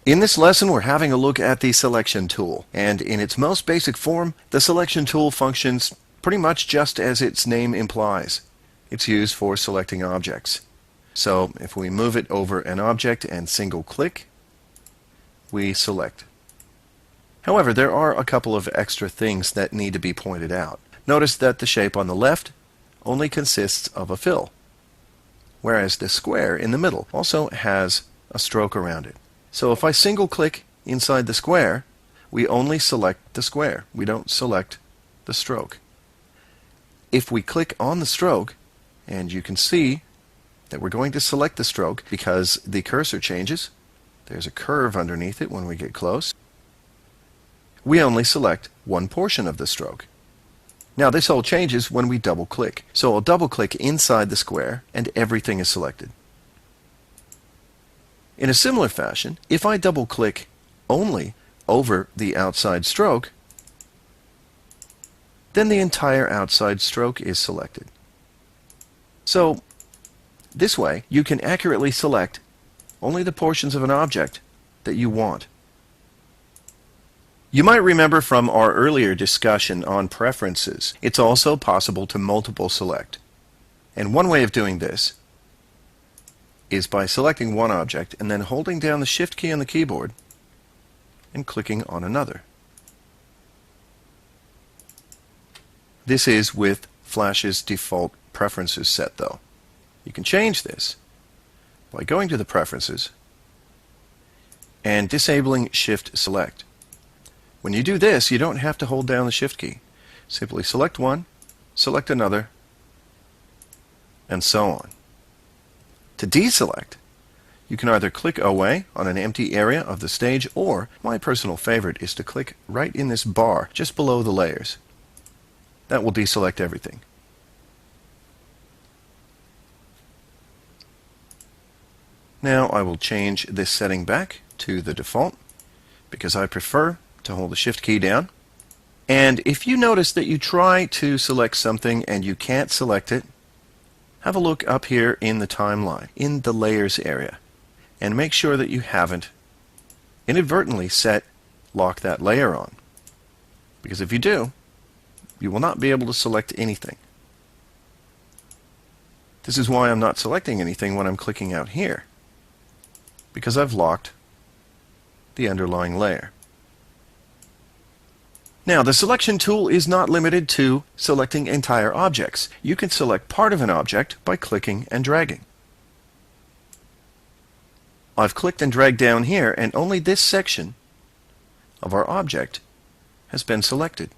In this lesson, we're having a look at the selection tool, and in its most basic form, the selection tool functions pretty much just as its name implies. It's used for selecting objects. So if we move it over an object and single click, we select. However, there are a couple of extra things that need to be pointed out. Notice that the shape on the left only consists of a fill, whereas the square in the middle also has a stroke around it. So if I single click inside the square, we only select the square. We don't select the stroke. If we click on the stroke, and you can see that we're going to select the stroke because the cursor changes. There's a curve underneath it when we get close. We only select one portion of the stroke. Now this all changes when we double click. So I'll double click inside the square and everything is selected. In a similar fashion, if I double click only over the outside stroke, then the entire outside stroke is selected. So this way you can accurately select only the portions of an object that you want. You might remember from our earlier discussion on preferences, it's also possible to multiple select. And one way of doing this is by selecting one object and then holding down the Shift key on the keyboard and clicking on another. This is with Flash's default preferences set though. You can change this by going to the Preferences and disabling Shift Select. When you do this, you don't have to hold down the Shift key. Simply select one, select another, and so on. To deselect, you can either click away on an empty area of the stage, or my personal favorite is to click right in this bar just below the layers. That will deselect everything. Now I will change this setting back to the default because I prefer to hold the Shift key down. And if you notice that you try to select something and you can't select it, have a look up here in the timeline, in the layers area, and make sure that you haven't inadvertently set lock that layer on. Because if you do, you will not be able to select anything. This is why I'm not selecting anything when I'm clicking out here, because I've locked the underlying layer. Now, the selection tool is not limited to selecting entire objects. You can select part of an object by clicking and dragging. I've clicked and dragged down here, and only this section of our object has been selected.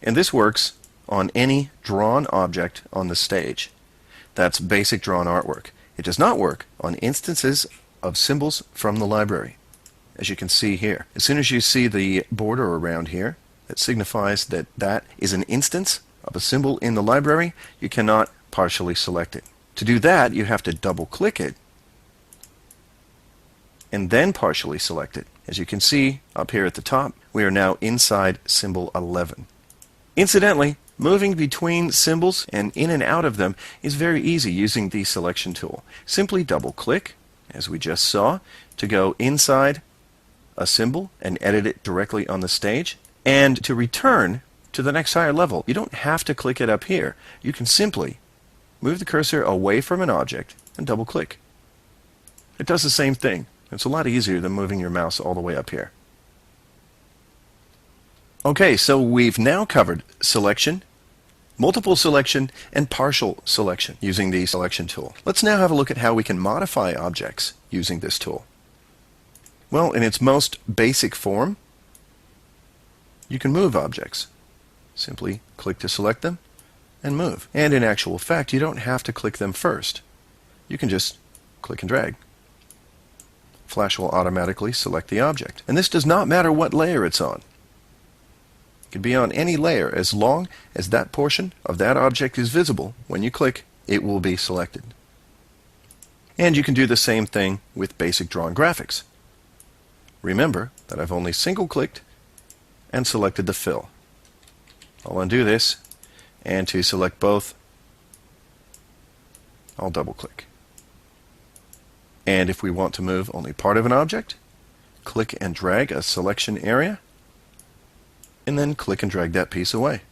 And this works on any drawn object on the stage. That's basic drawn artwork. It does not work on instances of symbols from the library. As you can see here, as soon as you see the border around here that signifies that that is an instance of a symbol in the library, you cannot partially select it. To do that, you have to double click it and then partially select it. As you can see up here at the top, we are now inside symbol 11. Incidentally, moving between symbols and in and out of them is very easy using the selection tool. Simply double click, as we just saw, to go inside a symbol and edit it directly on the stage. And to return to the next higher level, you don't have to click it up here. You can simply move the cursor away from an object and double click. It does the same thing. It's a lot easier than moving your mouse all the way up here. Okay, so we've now covered selection, multiple selection, and partial selection using the selection tool. Let's now have a look at how we can modify objects using this tool. Well, in its most basic form, you can move objects. Simply click to select them and move. And in actual fact, you don't have to click them first. You can just click and drag. Flash will automatically select the object. And this does not matter what layer it's on. It can be on any layer. As long as that portion of that object is visible, when you click, it will be selected. And you can do the same thing with basic drawn graphics. Remember that I've only single-clicked and selected the fill. I'll undo this, and to select both, I'll double-click. And if we want to move only part of an object, click and drag a selection area, and then click and drag that piece away.